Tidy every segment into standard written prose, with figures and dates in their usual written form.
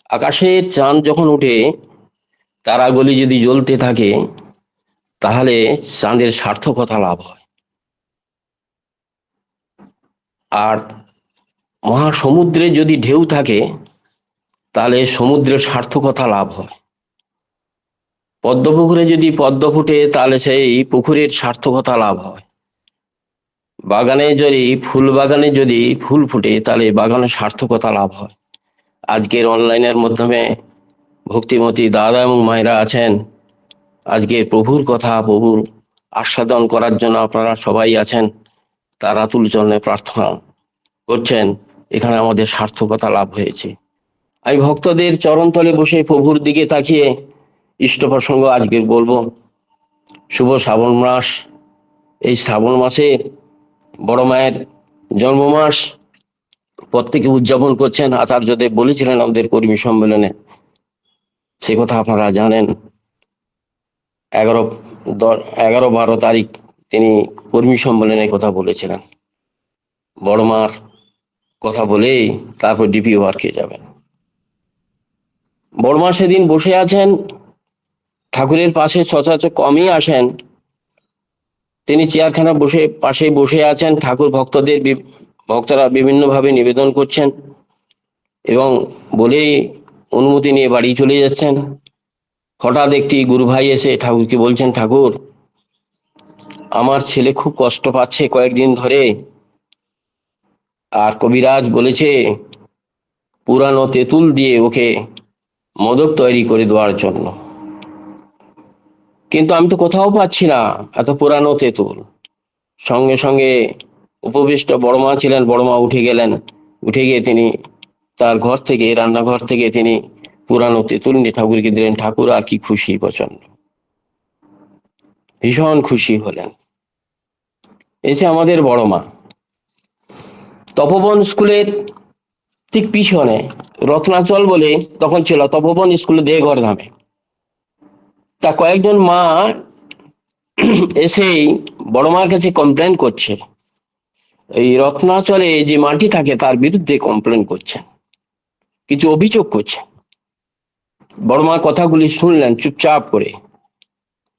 আকাশের চাঁদ যখন উঠে তারাগুলি যদি জ্বলতে থাকে তাহলে চাঁদের সার্থকতা লাভ হয়। আর মহাসমুদ্রে যদি ঢেউ থাকে তাহলে সমুদ্রের সার্থকতা লাভ হয়। পদ্মপুকুরে যদি পদ্ম ফুটে তাহলে সেই পুকুরের সার্থকতা লাভ হয়। বাগানে যদি ফুল ফুটে তাহলে বাগানের সার্থকতা লাভ হয়। আজকের অনলাইনের মাধ্যমে ভক্তিমতী দাদা এবং মায়েরা আছেন, আজকে প্রভুর কথা, প্রভুর আস্বাদন করার জন্য আপনারা সবাই আছেন, তার আতুল চরণে প্রার্থনা করছেন, এখানে আমাদের সার্থকতা লাভ হয়েছে। আমি ভক্তদের চরণতলে বসে প্রভুর দিকে তাকিয়ে ইষ্ট প্রসঙ্গ আজকে বলবো। শুভ শ্রাবণ মাস, এই শ্রাবণ মাসে বড় মায়ের জন্ম মাস প্রত্যেকে উদযাপন করছেন। আচার্যদেব বলেছিলেন আমাদের কর্মী সম্মেলনে, সে কথা আপনারা জানেন। 11-12 তারিখ তিনি কর্মী সম্মেলনে কথা বলেছিলেন। বড় মার কথা বলেই তারপর ডিপি ওয়ার্কে যাবেন। বড় মা সেদিন বসে আছেন, ঠাকুরের পাশে সচরাচর কমই আসেন, তিনি চেয়ারখানা পাশে বসে আছেন। ঠাকুর ভক্তরা বিভিন্নভাবে নিবেদন করছেন এবং বলেই অনুমতি নিয়ে বাড়ি চলে যাচ্ছেন। হঠাৎ একটি গুরু ভাই এসে ঠাকুরকে বলছেন, ঠাকুর, আমার ছেলে খুব কষ্ট পাচ্ছে কয়েকদিন ধরে, আর কবিরাজ বলেছে পুরানো তেঁতুল দিয়ে ওকে মোদক তৈরি করে দেওয়ার জন্য, কিন্তু আমি তো কোথাও পাচ্ছি না এত পুরানো তেঁতুল। সঙ্গে সঙ্গে উপবিষ্ট বড় মা ছিলেন, বড় মা উঠে গেলেন। উঠে গিয়ে তিনি তার ঘর থেকে, রান্নাঘর থেকে তিনি পুরানো তেঁতুল নিয়ে ঠাকুরকে দিলেন। ঠাকুর আর কি খুশি, প্রচন্ড ভীষণ খুশি হলেন। এসে আমাদের বড় মা তপবন স্কুলের ঠিক পিছনে রত্নাচল বলে তখন ছিল, তপবন স্কুলে দেহঘর ধামে, তা কয়েকজন মা এসেই বড় মার কাছে কমপ্লেন করছে, এই রত্নাচলে যে মাটি থাকে তার বিরুদ্ধে কমপ্লেন করছে, কিছু অভিযোগ করছে। বড় মা কথাগুলি শুনলেন চুপচাপ করে।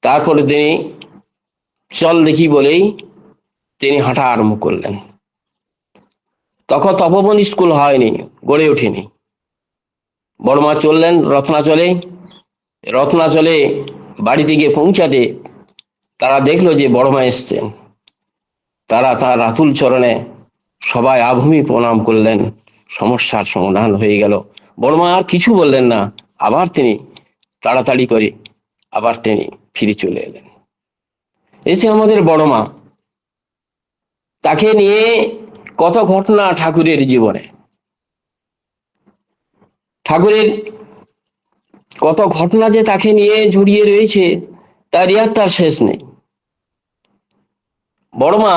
তারপরে তিনি চল দেখি বলেই তিনি হাঁটা আরম্ভ করলেন। তখন তপবন স্কুল হয়নি, গড়ে ওঠেনি। বড় মা চললেন রত্নাচলে। রত্নাচলে বাড়িতে গিয়ে পৌঁছাতে তারা দেখলো যে বড় মা এসছেন। তারা তার আতুল চরণে সবাই আভূমি প্রণাম করলেন। সমস্যার সমাধান হয়ে গেল। বড় মা আর কিছু বললেন না, আবার তিনি তাড়াতাড়ি করে আবার তিনি ফিরে চলে এলেন। এসে আমাদের বড় মা, তাকে নিয়ে কত ঘটনা ঠাকুরের জীবনে, ঠাকুরের কত ঘটনা যে তাকে নিয়ে জড়িয়ে রয়েছে তার শেষ নেই। বড় মা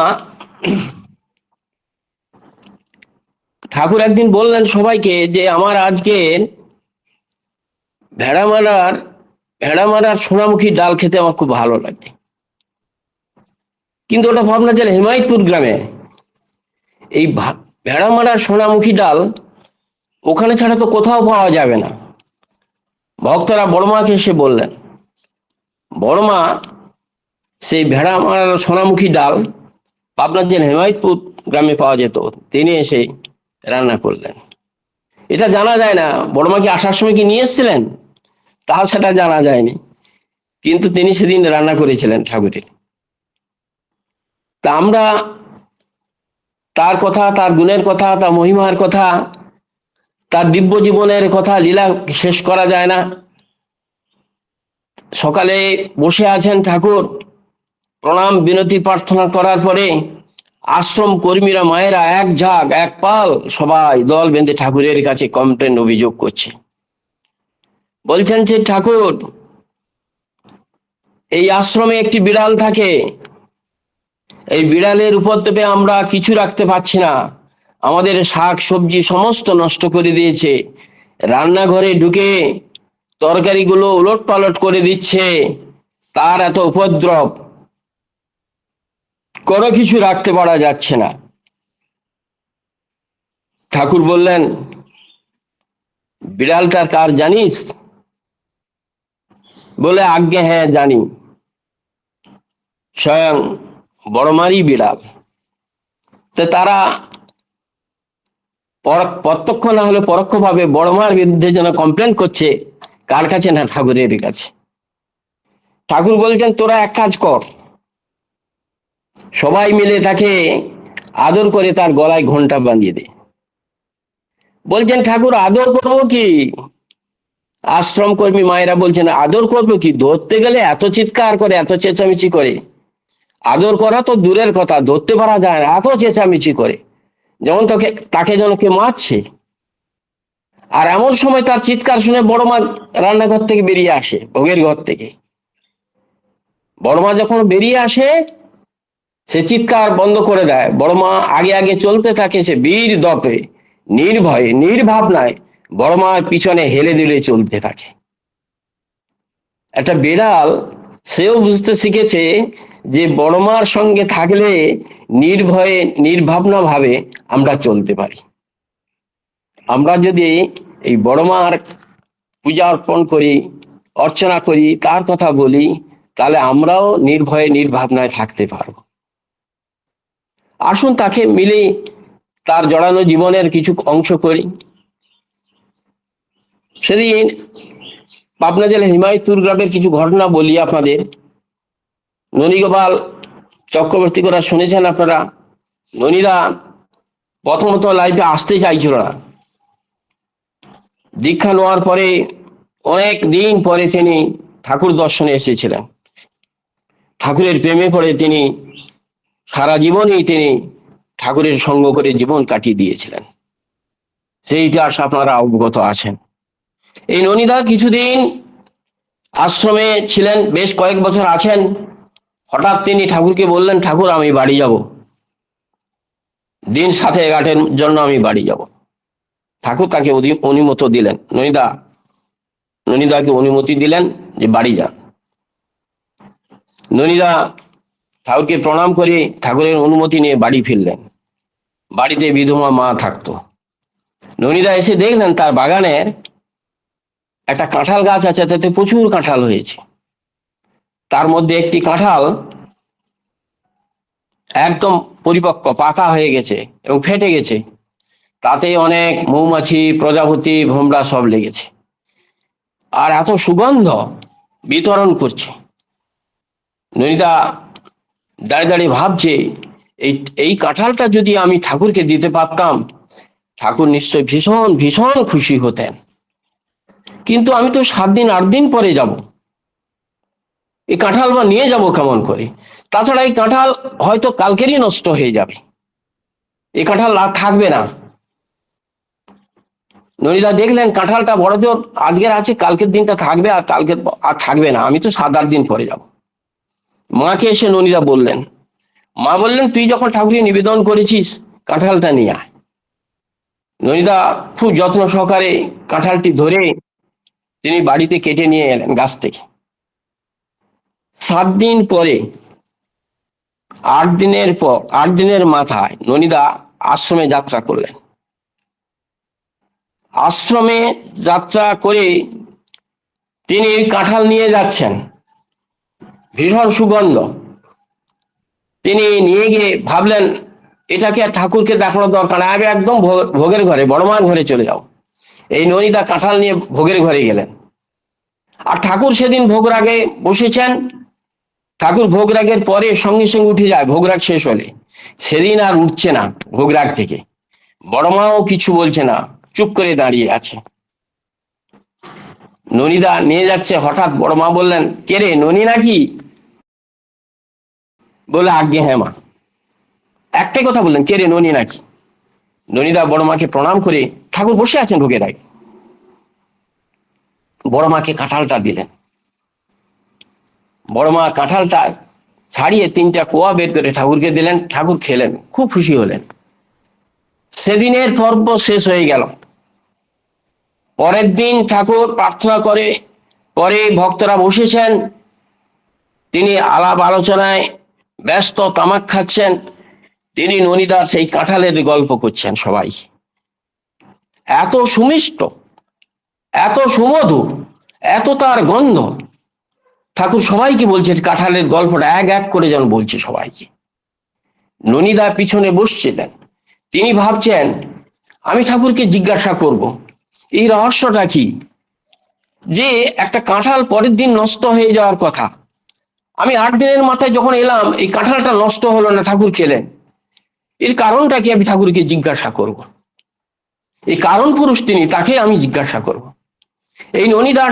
ঠাকুর একদিন বললেন সবাইকে যে আমার আজকে ভেড়ামারার সোনামুখী ডাল খেতে আমার খুব ভালো লাগে, কিন্তু ওটা ভাবনা জেলা হিমায়তপুর গ্রামে। এই ভেড়ামারার সোনামুখী ডাল ওখানে ছাড়া তো কোথাও পাওয়া যাবে না। ভক্তরা বড় মাকে এসে বললেন। বড় মা সেই ভেড়ামারার সোনামুখী ডাল পাবনার জেলা হিমায়তপুর গ্রামে পাওয়া যেত, তিনি এসে রান্না করলেন। এটা জানা যায় না বড় মা কি আসার সময় কি নিয়ে এসেছিলেন, তা সেটা জানা যায়নি, কিন্তু তিনি সেদিন রান্না করেছিলেন ঠাকুরের। তা আমরা তার কথা, তার গুণের কথা, তার মহিমার কথা, তার দিব্য জীবনের কথা লীলা শেষ করা যায় না। সকালে বসে আছেন ঠাকুর, প্রণাম বিনতি প্রার্থনা করার পরে আশ্রম কর্মীরা, মায়েরা এক পাল সবাই দল বেঁধে ঠাকুরের কাছে কমপ্লেন, অভিযোগ করছে। বলছেন যে ঠাকুর, এই আশ্রমে একটি বিড়াল থাকে, এই বিড়ালের উপদ্রবে আমরা কিছু রাখতে পারছি না, আমাদের শাক সবজি সমস্ত নষ্ট করে দিয়েছে, রান্নাঘরে ঢুকে তরকারিগুলো উলট পালট করে দিচ্ছে, তার এত উপদ্রব, কোনো কিছু রাখতে পারা যাচ্ছে না। ঠাকুর বললেন, বিড়ালটার কার জানিস? বলে আজ্ঞে হ্যাঁ জানি, স্বয়ং বড়মারই বিড়াল। তো তারা প্রত্যক্ষ না হলে পরোক্ষভাবে বড়মার বিরুদ্ধে যেন কমপ্লেন করছে, কার কাছে? না ঠাকুরের কাছে। ঠাকুর বলছেন তোরা এক কাজ কর, সবাই মিলে তাকে আদর করে তার গলায় ঘন্টা বাঁধিয়ে দে। বলছেন ঠাকুর আদর করবো কি? আশ্রম কর্মী মায়েরা বলছেন আদর করবো কি, ধরতে গেলে এত চিৎকার করে, এত চেঁচামেচি করে, আদর করা তো দূরের কথা, ধরতে পারা যায় না, এত চেঁচামেচি করে, যেমন তাকে যেন কে মারছে। আর এমন সময় তার চিৎকার শুনে বড় মা রান্নাঘর থেকে বেরিয়ে আসে, ভোগের ঘর থেকে। বড় মা যখন বেরিয়ে আসে, সে চিৎকার বন্ধ করে দেয়। বড় মা আগে আগে চলতে থাকে, সে বীর দপে নির্ভয়ে নির্ভাবনায় বড় মার পিছনে হেলে দুলে চলতে থাকে। একটা বিড়াল, সেও বুঝতে শিখেছে যে বড় মার সঙ্গে থাকলে নির্ভয়ে নির্ভাবনা ভাবে আমরা চলতে পারি। আমরা যদি এই বড় মার পূজা অর্পণ করি, অর্চনা করি, তার কথা বলি, তাহলে আমরাও নির্ভয়ে নির্ভাবনায় থাকতে পারবো। আসুন তাকে মিলে তার জড়ানো জীবনের কিছু অংশ করি। সেদিন পাবনা জেলা হিমায়তপুর গ্রামের কিছু ঘটনা বলি আপনাদের। ননীগোপাল চক্রবর্তী কথা শুনেছেন আপনারা। ননীরা প্রথমত লাইফে আসতে চাইছিল না, দীক্ষা নেওয়ার পরে অনেক দিন পরে তিনি ঠাকুর দর্শনে এসেছিলেন। ঠাকুরের প্রেমে পড়ে তিনি সারা জীবনই তিনি ঠাকুরের সঙ্গ করে জীবন কাটিয়ে দিয়েছিলেন। সেই ইতিহাস আপনারা অবগত আছেন। এই ননীদা কিছুদিন আশ্রমে ছিলেন, বেশ কয়েক বছর আছেন। হঠাৎ তিনি ঠাকুরকে বললেন, ঠাকুর আমি বাড়ি যাব, দিন 7-8 জন্য আমি বাড়ি যাব। ঠাকুর তাকে অনুমতি দিলেন, ননীদাকে অনুমতি দিলেন যে বাড়ি যান। ননীদা ঠাকুরকে প্রণাম করে ঠাকুরের অনুমতি নিয়ে বাড়ি ফিরলেন। বাড়িতে বিধবা মা থাকতো। ননীদা এসে দেখলেন তার বাগানের একটা কাঁঠাল গাছ আছে, তাতে প্রচুর কাঁঠাল হয়েছে। তার মধ্যে একটি কাঁঠাল একদম পরিপক্ক পাকা হয়ে গেছে এবং ফেটে গেছে, তাতে অনেক মৌমাছি, প্রজাপতি, ভোমরা সব লেগেছে, আর এত সুগন্ধ বিতরণ করছে। ননীদা দাঁড়িয়ে দাঁড়িয়ে ভাবছে, এই এই কাঁঠালটা যদি আমি ঠাকুরকে দিতে পারতাম, ঠাকুর নিশ্চয় ভীষণ ভীষণ খুশি হতেন। কিন্তু আমি তো 7 দিন 8 দিন পরে যাব, এই কাঁঠাল বা নিয়ে যাব কেমন করে? তাছাড়া এই কাঁঠাল হয়তো কালকেরই নষ্ট হয়ে যাবে, এই কাঁঠাল আর থাকবে না। ননীদা দেখলেন কাঁঠালটা বড় জোর আজকের আছে, কালকের দিনটা থাকবে, আর কালকের আর থাকবে না, আমি তো 7-8 দিন পরে যাব। মাকে এসে ননীদা বললেন। মা বললেন, তুই যখন ঠাকুরকে নিবেদন করেছিস, কাঁঠালটা নিয়ে আয়। ননীদা খুব যত্ন সহকারে কাঁঠালটি ধরে তিনি বাড়িতে কেটে নিয়ে এলেন গাছ থেকে। 7 দিন পরে, 8 দিনের মাথায় ননীদা আশ্রমে যাত্রা করলেন। আশ্রমে যাত্রা করে তিনি কাঁঠাল নিয়ে যাচ্ছেন, ভীষণ সুগন্ধ। তিনি নিয়ে গিয়ে ভাবলেন, এটাকে ঠাকুরকে দেখানোর দরকার, আমি একদম ভোগের ঘরে, বড়মার ঘরে চলে যাও। এই ননীদা কাঁঠাল নিয়ে ভোগের ঘরে গেলেন। আর ঠাকুর সেদিন ভোগরাগে বসেছেন। ঠাকুর ভোগরাগের পরে সঙ্গে সঙ্গে উঠে যায়, ভোগরাগ শেষ হলে। সেদিন আর উঠছে না ভোগরাগ থেকে, বড়মাও কিছু বলছে না, চুপ করে দাঁড়িয়ে আছে। ননীদা নিয়ে যাচ্ছে, হঠাৎ বড়মা বললেন, কে রে, ননী নাকি? বলে আজ্ঞে হ্যাঁ মা। একটাই কথা বললেন, কে রে, ননী নাকি? ননীদা বড়মাকে প্রণাম করে, ঠাকুর বসে আছেন ভোগের আগে, বড়মাকে কাঁঠালটা দিলেন। বড়মা কাঁঠালটা ছাড়িয়ে 3টা কোয়া বের করে ঠাকুরকে দিলেন। ঠাকুর খেলেন, খুব খুশি হলেন। সেদিনের পর্ব শেষ হয়ে গেল। পরের দিন ঠাকুর প্রার্থনা করে পরে ভক্তরা বসেছেন, তিনি আলাপ আলোচনায় ব্যস্ত, তামাক খাচ্ছেন। তিনি ননীদার সেই কাঁঠালের গল্প করছেন। সবাই এত সুমিষ্ট, এত সুমধুর, এত তার গন্ধ। ঠাকুর সবাইকে বলছে, কাঁঠালের গল্পটা এক এক করে যেন বলছে সবাইকে। ননীদা পিছনে বসছিলেন, তিনি ভাবছেন আমি ঠাকুরকে জিজ্ঞাসা করব এই রহস্যটা কি, যে একটা কাঁঠাল পরের দিন নষ্ট হয়ে যাওয়ার কথা, আমি 8 দিনের মাথায় যখন এলাম এই কাঁঠালটা নষ্ট হলো না, ঠাকুর খেলেন, এর কারণটা কি আমি ঠাকুরকে জিজ্ঞাসা করব। এই কারণ পুরুষ তিনি, তাকে আমি জিজ্ঞাসা করব। এই ননীদার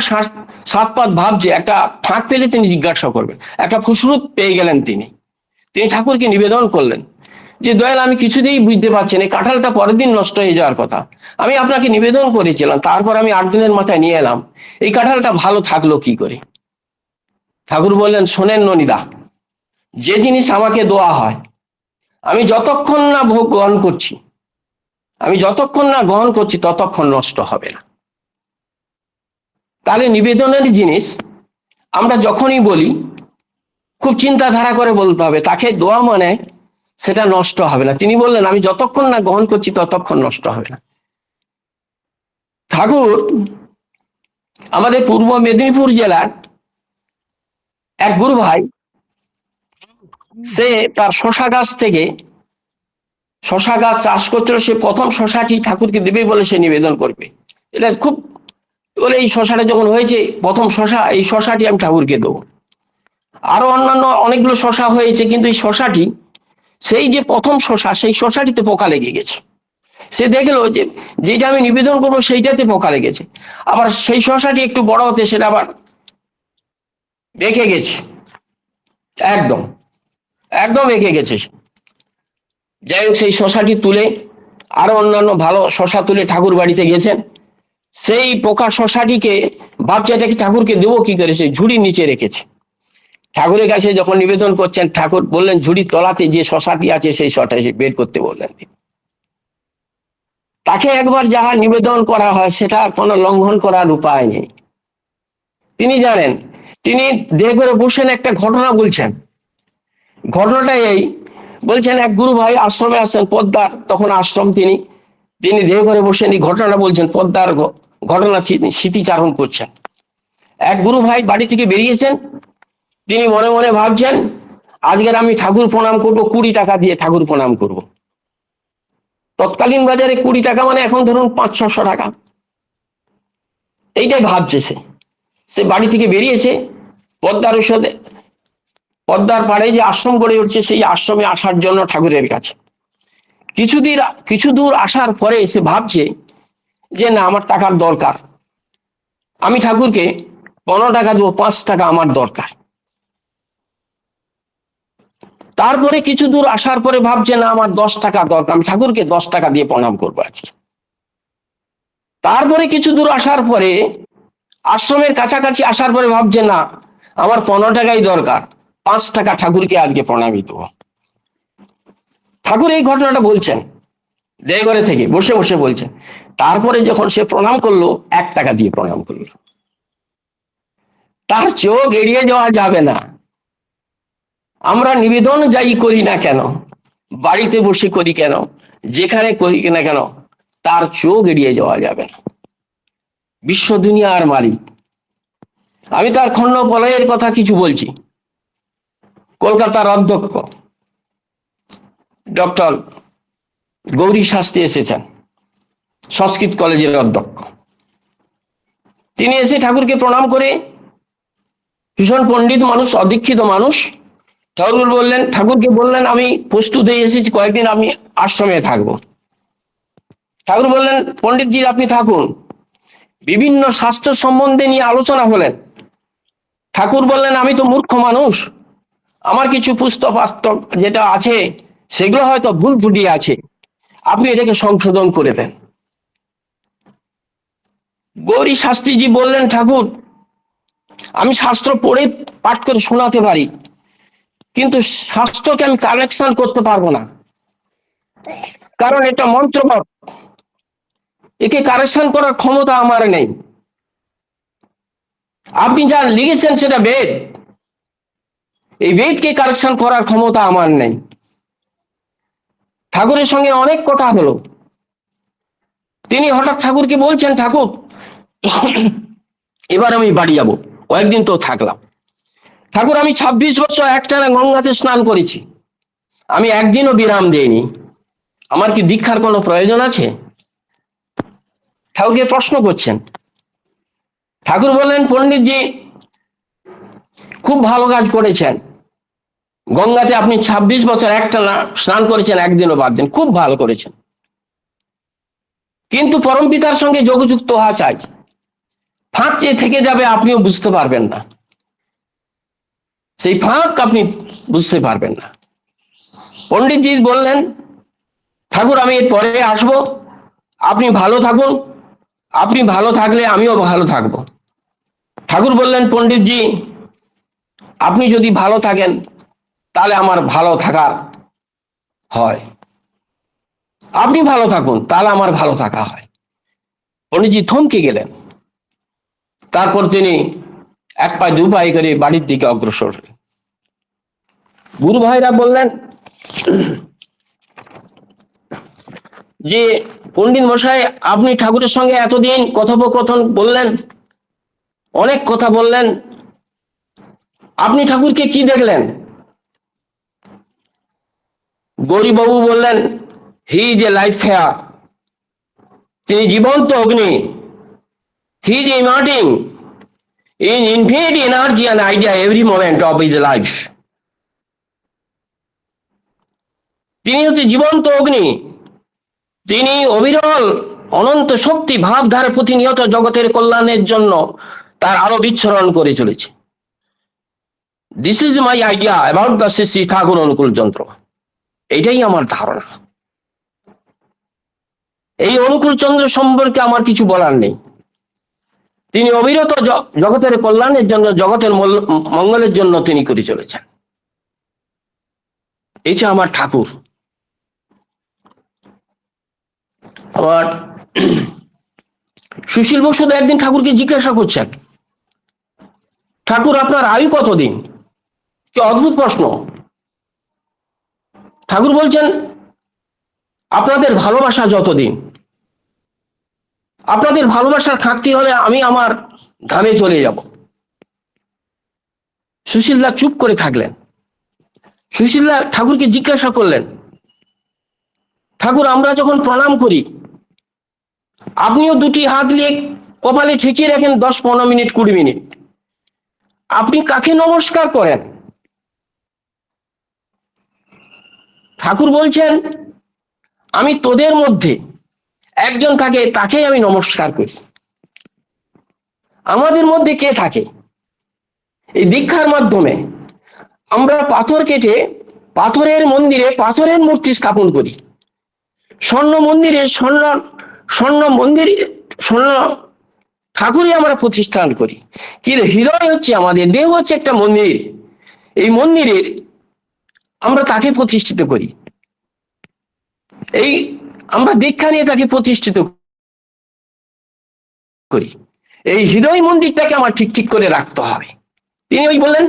সাত পাত ভাবছে, একটা ফাঁক পেলে তিনি জিজ্ঞাসা করবেন, একটা ফুসরুত পেয়ে গেলেন তিনি। তিনি ঠাকুরকে নিবেদন করলেন যে দয়াল, আমি কিছুতেই বুঝতে পারছি না, এই কাঁঠালটা পরের দিন নষ্ট হয়ে যাওয়ার কথা, আমি আপনাকে নিবেদন করেছিলাম, তারপর আমি 8 দিনের মাথায় নিয়ে এলাম, এই কাঁঠালটা ভালো থাকলো কি করে। ঠাকুর বললেন, শোনেন ননীদা, যে জিনিস আমাকে দেওয়া হয়, আমি যতক্ষণ না ভোগ গ্রহণ করছি, আমি যতক্ষণ না গ্রহণ করছি ততক্ষণ নষ্ট হবে না। তাহলে নিবেদনের জিনিস আমরা যখনই বলি খুব চিন্তাধারা করে বলতে হবে, তাকে দোয়া মানে সেটা নষ্ট হবে না। তিনি বললেন, আমি যতক্ষণ না গ্রহণ করছি ততক্ষণ নষ্ট হবে না। ঠাকুর আমাদের পূর্ব মেদিনীপুর জেলার এক গুরু ভাই, সে তার শশা গাছ থেকে শশা গাছ চাষ করছিল, সে প্রথম শশাটি ঠাকুরকে দেবে বলে সে নিবেদন করবে। এটা খুব বলে, এই শশাটা যখন হয়েছে প্রথম শশা, এই শশাটি আমি ঠাকুরকে দেবো। আরো অন্যান্য অনেকগুলো শশা হয়েছে, কিন্তু এই শশাটি, সেই যে প্রথম শশা, সেই শশাটিতে পোকা লেগে গেছে। সে দেখলো যে যেটা আমি নিবেদন করবো সেইটাতে পোকা লেগেছে। আবার সেই শশাটি একটু বড় হতে সেটা আবার বেঁকে গেছে, একদম একদম বেঁকে গেছে। যাই হোক, সেই শশাটি তুলে, আরো অন্যান্য ভালো শশা তুলে ঠাকুর বাড়িতে গেছেন। সেই পোকা শশাটিকে ভাবছে এটাকে ঠাকুরকে দেবো কি করে, সেই ঝুড়ির নিচে রেখেছে। ঠাকুরের কাছে যখন নিবেদন করছেন, ঠাকুর বললেন, ঝুড়ির তলাতে যে শশাটি আছে সেই শশাটি বের করতে বললেন। তাকে একবার যাহা নিবেদন করা হয় সেটা কোনো লঙ্ঘন করার উপায় নেই। তিনি জানেন, তিনি দেহ করে বসেন, একটা ঘটনা বলছেন। ঘটনাটা এই, বলছেন এক গুরু ভাই আশ্রমে আসেন, পদ্মার তখন আশ্রম, তিনি তিনি দেহ করে বসেন, এই ঘটনাটা বলছেন, পদ্মার ঘটনা স্মৃতিচারণ করছেন। এক গুরু ভাই বাড়ি থেকে বেরিয়েছেন, তিনি মনে মনে ভাবছেন, আজকের আমি ঠাকুর প্রণাম করব, 20 টাকা দিয়ে ঠাকুর প্রণাম করব। তৎকালীন বাজারে 20 টাকা মানে এখন ধরুন 500-600 টাকা, এইটাই ভাবছে সে। সে বাড়ি থেকে বেরিয়েছে, পদ্মার ঔষধে, পদ্মার পাড়ে যে আশ্রম গড়ে উঠছে সেই আশ্রমে আসার জন্য ঠাকুরের কাছে। কিছু দূর আসার পরে সে ভাবছে যে না, আমার টাকার দরকার, আমি ঠাকুরকে 15 টাকা দেবো, 5 টাকা আমার দরকার। তারপরে কিছু দূর আসার পরে ভাবছে না, আমার 10 টাকা দরকার, আমি ঠাকুরকে 10 টাকা দিয়ে প্রণাম করবো আজকে। তারপরে কিছু দূর আসার পরে, আশ্রমের কাছাকাছি আসার পরে ভাবছে না, আমার 15 টাকাই দরকার, 5 টাকা ঠাকুরকে আজকে প্রণামী দেবো। ঠাকুর এই ঘটনাটা বলছেন, দেওঘরে থেকে বসে বসে বলছেন। তারপরে যখন সে প্রণাম করলো, 1 টাকা দিয়ে প্রণাম করলো। তার চোখ এড়িয়ে যাওয়া যাবে না। আমরা নিবেদন যাই করি না কেন, বাড়িতে বসে করি কেন, যেখানে করি না কেন, তার চোখ এড়িয়ে যাওয়া যাবে না। বিশ্ব দুনিয়ার মালিক। আমি তার খণ্ড প্রলয়ের কথা কিছু বলছি। কলকাতার অধ্যক্ষ ডক্টর গৌরী শাস্ত্রী এসেছেন, সংস্কৃত কলেজের অধ্যক্ষ। তিনি এসে ঠাকুরকে প্রণাম করে, ভীষণ পণ্ডিত মানুষ, অদীক্ষিত মানুষ, ঠাকুরকে বললেন, আমি প্রস্তুত হয়ে এসেছি, কয়েকদিন আমি আশ্রমে থাকবো। ঠাকুর বললেন, পণ্ডিতজি আপনি থাকুন। বিভিন্ন শাস্ত্র সম্বন্ধে নিয়ে আলোচনা হলেন। ঠাকুর বললেন, আমি তো মূর্খ মানুষ, আমার কিছু পুস্তক যেটা আছে সেগুলো হয়তো ভুল ত্রুটি আছে, আপনি এটাকে সংশোধন করে দেন। গৌরী শাস্ত্রীজি বললেন, ঠাকুর আমি শাস্ত্র পড়ে পাঠ করে শোনাতে পারি, কিন্তু শাস্ত্রকে আমি কারেকশন করতে পারবো না, কারণ এটা মন্ত্র, একে কারেকশন করার ক্ষমতা আমার নেই। আপনি যা লিখেছেন সেটা বেদ, এই বেদকে কারেকশন করার ক্ষমতা আমার নেই। ঠাকুরের সঙ্গে অনেক কথা হলো। তিনি হঠাৎ ঠাকুরকে বলছেন, ঠাকুর এবার আমি বাড়ি যাব, কয়েকদিন তো থাকলাম। ঠাকুর, আমি 26 বছর একটানা গঙ্গাতে স্নান করেছি, আমি একদিনও বিরাম দেইনি, আমার কি দীক্ষার কোনো প্রয়োজন আছে? ঠাকুরকে প্রশ্ন করছেন। ঠাকুর বললেন, পণ্ডিতজি খুব ভালো কাজ করেছেন, গঙ্গাতে আপনি 26 বছর একটানা স্নান করেছেন, একদিনও বাদ দেন, খুব ভালো করেছেন, কিন্তু পরম পিতার সঙ্গে যোগযুক্ত হওয়া চাই, ফাঁক যে থেকে যাবে আপনিও বুঝতে পারবেন না, সেই ফাঁক আপনি বুঝতে পারবেন না। পণ্ডিতজি বললেন, ঠাকুর আমি এর পরে আসবো, আপনি ভালো থাকুন, আপনি ভালো থাকলে আমিও ভালো থাকবো। ঠাকুর বললেন, পণ্ডিতজি আপনি যদি ভালো থাকেন তাহলে আমার ভালো থাকা হয়, আপনি ভালো থাকুন তাহলে আমার ভালো থাকা হয়। পণ্ডিতজি থমকে গেলেন, তারপর তিনি এক পায়ে দু পায়ে করে বাড়ির দিকে অগ্রসর হলেন। গুরু ভাইরা বললেন যে, পণ্ডিত মশাই আপনি ঠাকুরের সঙ্গে এতদিন কথোপকথন বললেন, অনেক কথা বললেন, আপনি ঠাকুরকে কি দেখলেন? গৌরীবাবু বললেন, he is a life fire, তিনি জীবন্ত অগ্নি, he is emitting in infinite energy and idea every moment of his life. তিনি হচ্ছে জীবন্ত অগ্নি, তিনি অবিরল অনন্ত শক্তি ভাবধারা প্রতিনিয়ত জগতের কল্যাণের জন্য তার আলো বিচ্ছরণ করে চলেছে। This is my idea about the Shri Thakur Anukul Chandra, এটাই আমার ধারণা। এই অনুকূল চন্দ্র সম্পর্কে আমার কিছু বলার নেই, তিনি অবিরত জগতের কল্যাণের জন্য, জগতের মঙ্গলের জন্য তিনি করে চলেছেন, এই যে আমার ঠাকুর। আবার সুশীল বসু একদিন ঠাকুরকে জিজ্ঞাসা করছেন, ঠাকুর আপনার আয়ু কতদিন? কি অদ্ভুত প্রশ্ন। ঠাকুর বলছেন, আপনাদের ভালোবাসা যতদিন, আপনাদের ভালোবাসার খাঁকতি হলে আমি আমার ধামে চলে যাব। সুশীলদা চুপ করে থাকলেন। সুশীলদা ঠাকুরকে জিজ্ঞাসা করলেন, ঠাকুর আমরা যখন প্রণাম করি আপনিও দুটি হাত নিয়ে কপালে ঠেকিয়ে রাখেন 10-15 মিনিট 20 মিনিট, আপনি কাকে নমস্কার করেন? ঠাকুর বলছেন, আমি তোদের মধ্যে একজন থাকে, তাকে আমি নমস্কার করি। আমাদের মধ্যে কে থাকে? এই দীক্ষার মাধ্যমে আমরা পাথর কেটে পাথরের মন্দিরে পাথরের মূর্তি স্থাপন করি, স্বর্ণ মন্দিরে স্বর্ণ মন্দির স্বর্ণ ঠাকুরই আমরা প্রতিষ্ঠান করি। কিন্তু হৃদয় হচ্ছে আমাদের, দেহ হচ্ছে একটা মন্দির, এই মন্দিরের আমরা তাকে প্রতিষ্ঠিত করি, এই আমরা দীক্ষা নিয়ে তাকে প্রতিষ্ঠিত করি। এই হৃদয় মন্দিরটাকে আমার ঠিক ঠিক করে রাখতে হবে। তিনি ওই বললেন,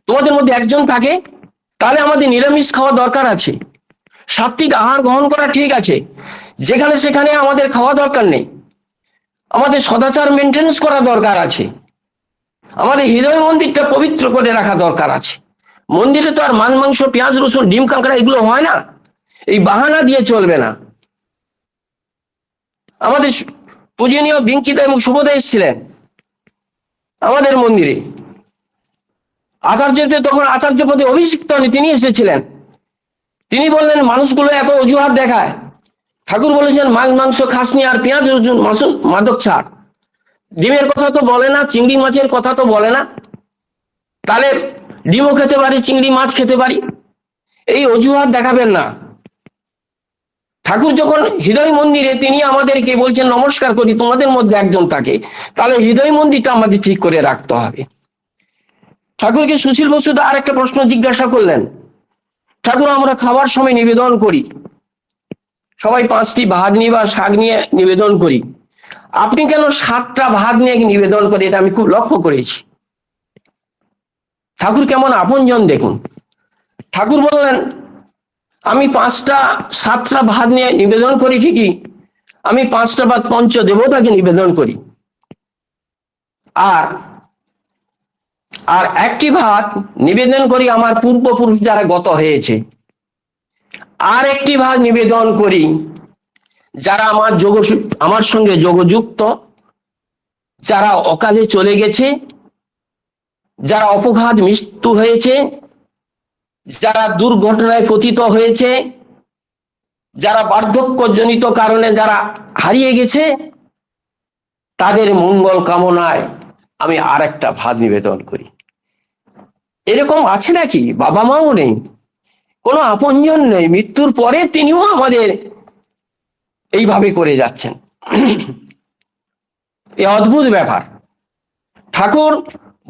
তোমাদের মধ্যে একজন থাকে, তাহলে আমাদের নিরামিষ খাওয়া দরকার আছে, সাত্বিক আহার গ্রহণ করা ঠিক আছে, যেখানে সেখানে আমাদের খাওয়া দরকার নেই, আমাদের সদাচার মেনটেন্স করা দরকার আছে, আমাদের হৃদয় মন্দিরটা পবিত্র করে রাখা দরকার আছে। মন্দিরে তো আর মাছ মাংস পেঁয়াজ রসুন ডিম কাঁকড়া এগুলো হয় না, এই বাহানা দিয়ে চলবে না। আমাদের পূজনীয় বিঙ্কিতা এবং শুভদা এসেছিলেন আমাদের মন্দিরে, আচার্যতে তখন আচার্য পদে অভিষিক্ত হন, তিনি এসেছিলেন। তিনি বললেন, মানুষগুলো এত অজুহাত দেখায়, ঠাকুর বলেছেন মাছ মাংস খাসনি আর পেঁয়াজ রসুন মাদক ছাড়, ডিমের কথা তো বলে না, চিংড়ি মাছের কথা তো বলে না, তাহলে ডিমও খেতে পারি, চিংড়ি মাছ খেতে পারি, এই অজুহাত দেখাবেন না। ঠাকুর যখন হৃদয় মন্দিরে তিনি আমাদেরকে বলছেন নমস্কার করি, তোমাদের মধ্যে একজন থাকে, তাহলে হৃদয় মন্দিরটা আমাদের ঠিক করে রাখতে হবে। ঠাকুরকে সুশীল বসু আর একটা প্রশ্ন জিজ্ঞাসা করলেন, ঠাকুর আমরা খাবার সময় নিবেদন করি, সবাই 5টি ভাত নিয়ে বা শাক নিয়ে নিবেদন করি, আপনি কেন 7টা ভাত নিয়ে নিবেদন করি? এটা আমি খুব লক্ষ্য করেছি। ঠাকুর কেমন আপনজন দেখুন। ঠাকুর বললেন, আমি 7টা ভাত নিয়ে নিবেদন করি ঠিকই, আমি 5টা ভাত পঞ্চ দেবতাকে নিবেদন করি। আর আর একটি ভাত নিবেদন করি আমার পূর্বপুরুষ যারা গত হয়েছে, আর একটি ভাত নিবেদন করি যারা আমার সঙ্গে যোগযুক্ত, যারা অকালে চলে গেছে, যারা অপঘাত মৃত্যু হয়েছে, যারা দুর্ঘটনায় পতিত হয়েছে, যারা বার্ধক্যজনিত কারণে যারা হারিয়ে গেছে, তাদের মঙ্গল কামনায় আমি আর একটা ভাত নিবেদন করি। এরকম আছে নাকি? বাবা মাও নেই, কোনো আপনজন নেই, মৃত্যুর পরে তিনিও আমাদের এইভাবে করে যাচ্ছেন। এ অদ্ভুত ব্যাপার। ঠাকুর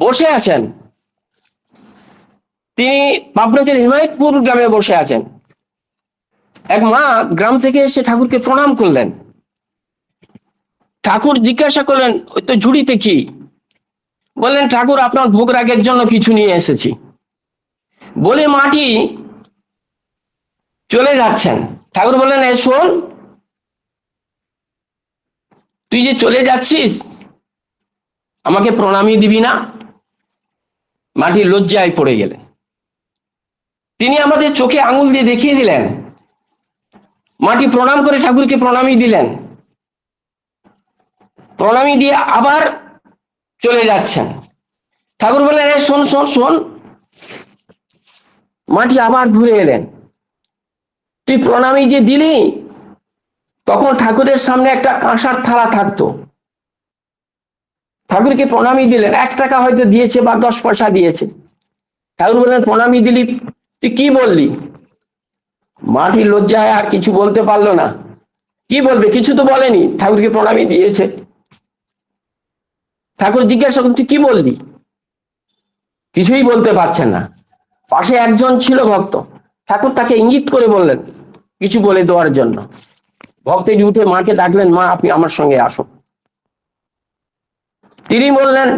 বসে আছেন, তিনি পাবনা জেলার হিমায়তপুর গ্রামে বসে আছেন। এক মা গ্রাম থেকে এসে ঠাকুরকে প্রণাম করলেন। ঠাকুর জিজ্ঞাসা করলেন, ওই তো ঝুড়িতে কি? বললেন, ঠাকুর আপনার ভোগ রাগের জন্য কিছু নিয়ে এসেছি। বলে মাটি চলে যাচ্ছেন। ঠাকুর বললেন, এ শোন, তুই যে চলে যাচ্ছিস আমাকে প্রণামই দিবি না? মাটি লজ্জায় পড়ে গেলেন। তিনি আমাদের চোখে আঙুল দিয়ে দেখিয়ে দিলেন। মাটি প্রণাম করে ঠাকুরকে প্রণামই দিলেন, প্রণামী দিয়ে আবার চলে যাচ্ছেন। ঠাকুর বললেন, এ শোন শোন শোন। মাটি আবার ঘুরে এলেন। তুই প্রণামী যে দিলি, তখন ঠাকুরের সামনে একটা কাঁসার থালা থাকতো। ঠাকুরকে প্রণামী দিলেন, 1 টাকা হয়তো দিয়েছে বা 10 পয়সা দিয়েছে। ঠাকুর বললেন, প্রণামী দিলি, তুই কি বললি? মাটি লজ্জায় আর কিছু বলতে পারলো না। কি বলবে? কিছু তো বলেনি, ঠাকুরকে প্রণামী দিয়েছে। ঠাকুর জিজ্ঞাসা করলেন, তুই কি বললি? কিছুই বলতে পারছেন না। পাশে একজন ছিল ভক্ত, ঠাকুর তাকে ইঙ্গিত করে বললেন কিছু বলে দেওয়ার জন্য। ভক্তটি উঠে মাকে ডাকলেন, মা আপনি আমার সঙ্গে আসুন। তিনি বললেন,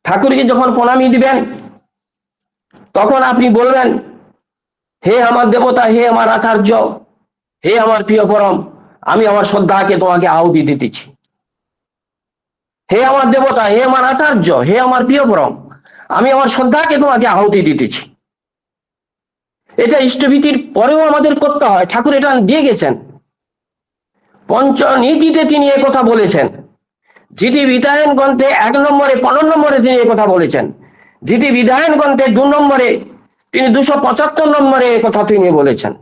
ঠাকুরকে যখন প্রণামী দিবেন তখন আপনি বলবেন, হে আমার দেবতা, হে আমার আচার্য, হে আমার প্রিয় পরম, আমি আমার শ্রদ্ধাকে তোমাকে আহুতি দিতেছি। হে আমার দেবতা, হে আমার আচার্য, হে আমার প্রিয় পরম, আমি আমার শ্রদ্ধাকে তোমাকে আহুতি দিতেছি। এটা ইষ্টভীতির পরেও আমাদের করতে হয়। ঠাকুর এটা দিয়ে গেছেন। পঞ্চনীতিতে তিনি কথা বলেছেন। জিতি বিধায়ন গ্রন্থে 1 নম্বরে 15 নম্বরে তিনি কথা বলেছেন। জিতি বিধায়ন গ্রন্থে 2 নম্বরে তিনি 275 নম্বরে কথা তিনি বলেছেন।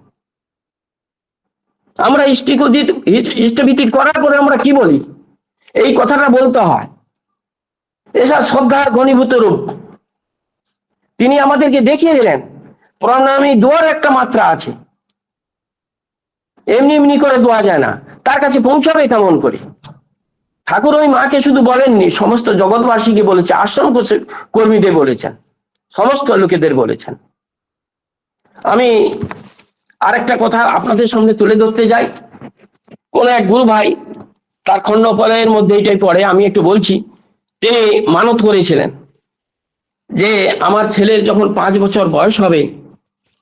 আমরা ইষ্টভীতি করার পরে আমরা কি বলি? এই কথাটা বলতে হয়। এসব শ্রদ্ধার ঘনীভূত রূপ তিনি আমাদেরকে দেখিয়ে দিলেন। প্রণামী দোয়ার একটা মাত্রা আছে, এমনি এমনি করে দোয়া যায় না, তার কাছে পৌঁছাবে কেমন করে? ঠাকুর ওই মাকে শুধু বলেননি, সমস্ত জগৎবাসীকে বলেছে, আশ্রম কর্মীদের বলেছেন, সমস্ত লোকেদের বলেছেন। আমি আরেকটা কথা আপনাদের সামনে তুলে ধরতে যাই। কোন এক গুরু ভাই, তার খণ্ডফলের মধ্যে এটাই পড়ে, আমি একটু বলছি। তিনি মানত করেছিলেন যে আমার ছেলের যখন 5 বছর বয়স হবে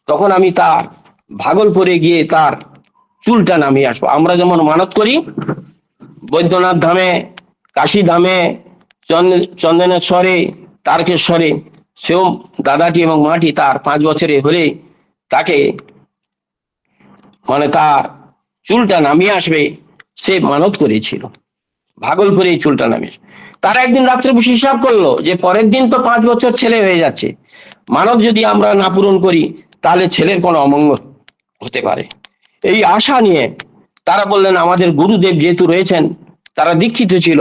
তখন আমি তার ভাগলপুরে গিয়ে তার চুলটা নামিয়ে আসবো। আমরা যেমন মানত করি বৈদ্যনাথ ধামে, কাশী ধামে, চন্দনেশ্বরে, তারকেশ্বরে, সেও দাদাটি এবং মাটি তার 5 বছরে হলে তাকে তার চুলটা নামিয়ে আসবে, সে মানত করেছিল ভাগলপুরে এই চুলটা নামিয়ে। তারা একদিন রাত্রে বসে হিসাব করলো যে পরের দিন তো 5 বছর ছেলে হয়ে যাচ্ছে, মানব যদি আমরা না পূরণ করি তাহলে ছেলের কোনো অমঙ্গল হতে পারে। এই আশা নিয়ে তারা বললেন, আমাদের গুরুদেব যেহেতু রয়েছেন, তারা দীক্ষিত ছিল,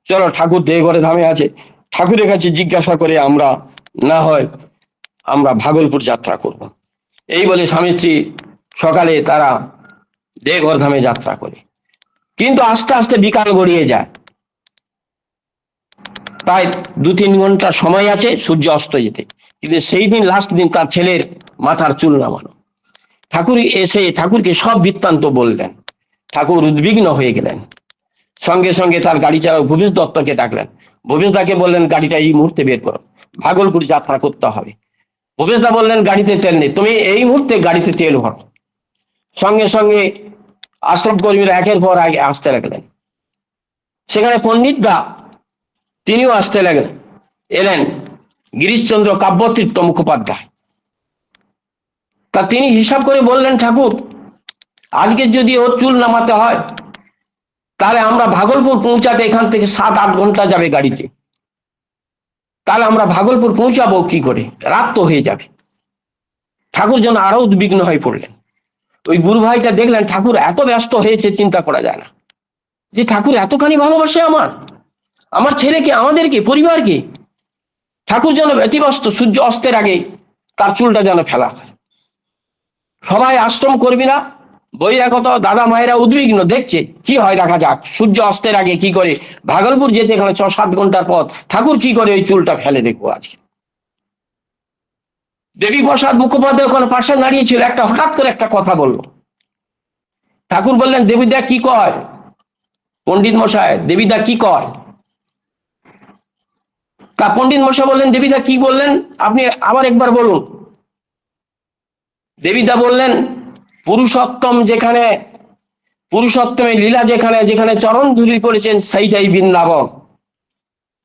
চলো ঠাকুর দেওঘরে ধামে আছে, ঠাকুরের কাছে জিজ্ঞাসা করে আমরা না হয় আমরা ভাগলপুর যাত্রা করব। এই বলে স্বামী স্ত্রী সকালে তারা দেওঘর ধামে যাত্রা করে। কিন্তু আস্তে আস্তে বিকাল গড়িয়ে যায়, প্রায় 2-3 ঘন্টা সময় আছে সূর্য অস্ত যেতে। কিন্তু সেই দিন লাস্ট দিন তার ছেলের মাথার চুল নামানো। ঠাকুর এসে ঠাকুরকে সব বৃত্তান্ত বললেন। ঠাকুর উদ্বিগ্ন হয়ে গেলেন। সঙ্গে সঙ্গে তার গাড়ি চালক ভূপেশ দত্তকে ডাকলেন। ভূপেশ দাকে বললেন, গাড়িটা এই মুহূর্তে বের করো, ভাগলপুর যাত্রা করতে হবে। ভূপেশ দা বললেন, গাড়িতে তেল নেই, তুমি এই মুহূর্তে গাড়িতে তেল ভরো। সঙ্গে সঙ্গে আশ্রম কর্মীরা একের পর এক আসতে লাগলেন। সেখানে পণ্ডিত দা তিনিও আসতে এলেন গিরিশচন্দ্র কাব্যতৃপ্ত মুখোপাধ্যায়। তা তিনি হিসাব করে বললেন, ঠাকুর আজকে যদি ওর চুল নামাতে হয় তাহলে আমরা ভাগলপুর পৌঁছাতে এখান থেকে 7-8 ঘন্টা যাবে গাড়িতে, তাহলে আমরা ভাগলপুর পৌঁছাবো কি করে, রাত তো হয়ে যাবে। ঠাকুর যেন আরো উদ্বিগ্ন হয়ে পড়লেন। ওই গুরু ভাইটা দেখলেন ঠাকুর এত ব্যস্ত হয়েছে, চিন্তা করা যায় না যে ঠাকুর এতখানি ভালোবাসে আমার ছেলেকে, আমাদেরকে, পরিবারকে। ঠাকুর যেন ব্যতিব্যস্ত, সূর্য অস্তের আগে তার চুলটা যেন ফেলা হয়। সবাই আশ্রম করবি না, বহিরাগত দাদা মায়েরা উদ্বিগ্ন, দেখছে কি হয় দেখা যাক, সূর্য অস্তের আগে কি করে ভাগলপুর যেতে এখানে 6-7 ঘন্টার পথ, ঠাকুর কি করে ওই চুলটা ফেলে দেখবো আজকে। দেবী প্রসাদ মুখোপাধ্যায় ওখানে পাশে দাঁড়িয়েছিল, হঠাৎ করে একটা কথা বললো। ঠাকুর বললেন, দেবীদা কি কয়? পণ্ডিত মশাই, দেবীদা কি কয়? তা পণ্ডিত মশাই বললেন, দেবীদা কি বললেন আপনি আবার একবার বলুন। দেবীদা বললেন, পুরুষোত্তমের লীলা যেখানে যেখানে চরণ ধুলি করেছেন সেইটাই বৃন্দাবন,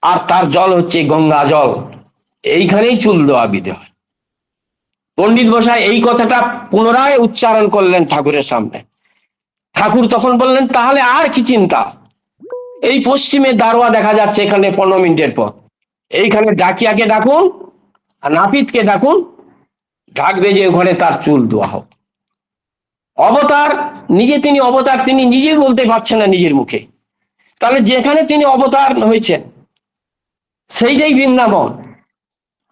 আর তার জল হচ্ছে গঙ্গা জল, এইখানেই চুল দেওয়া বিধে হয়। পণ্ডিত মশাই এই কথাটা পুনরায় উচ্চারণ করলেন ঠাকুরের সামনে। ঠাকুর তখন বললেন, তাহলে আর কি চিন্তা, এই পশ্চিমে দারোয়া দেখা যাচ্ছে এখানে 15 মিনিটের পর, এইখানে ডাকিয়াকে ডাকুন আর নাপিতকে ডাকুন, ঢাক বেজে ওখানে তার চুল দেওয়া হোক। অবতার, তিনি অবতার, তিনি নিজেই বলতে পারছেন না নিজের মুখে, তাহলে যেখানে তিনি অবতার হয়েছেন সেইটাই বৃন্দাবন,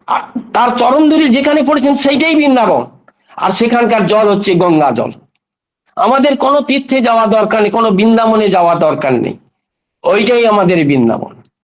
আর তার চরণ ধুলি যেখানে পড়েছেন সেইটাই বৃন্দাবন, আর সেখানকার জল হচ্ছে গঙ্গা জল। আমাদের কোনো তীর্থে যাওয়া দরকার নেই, কোনো বৃন্দাবনে যাওয়া দরকার নেই, ওইটাই আমাদের বৃন্দাবন।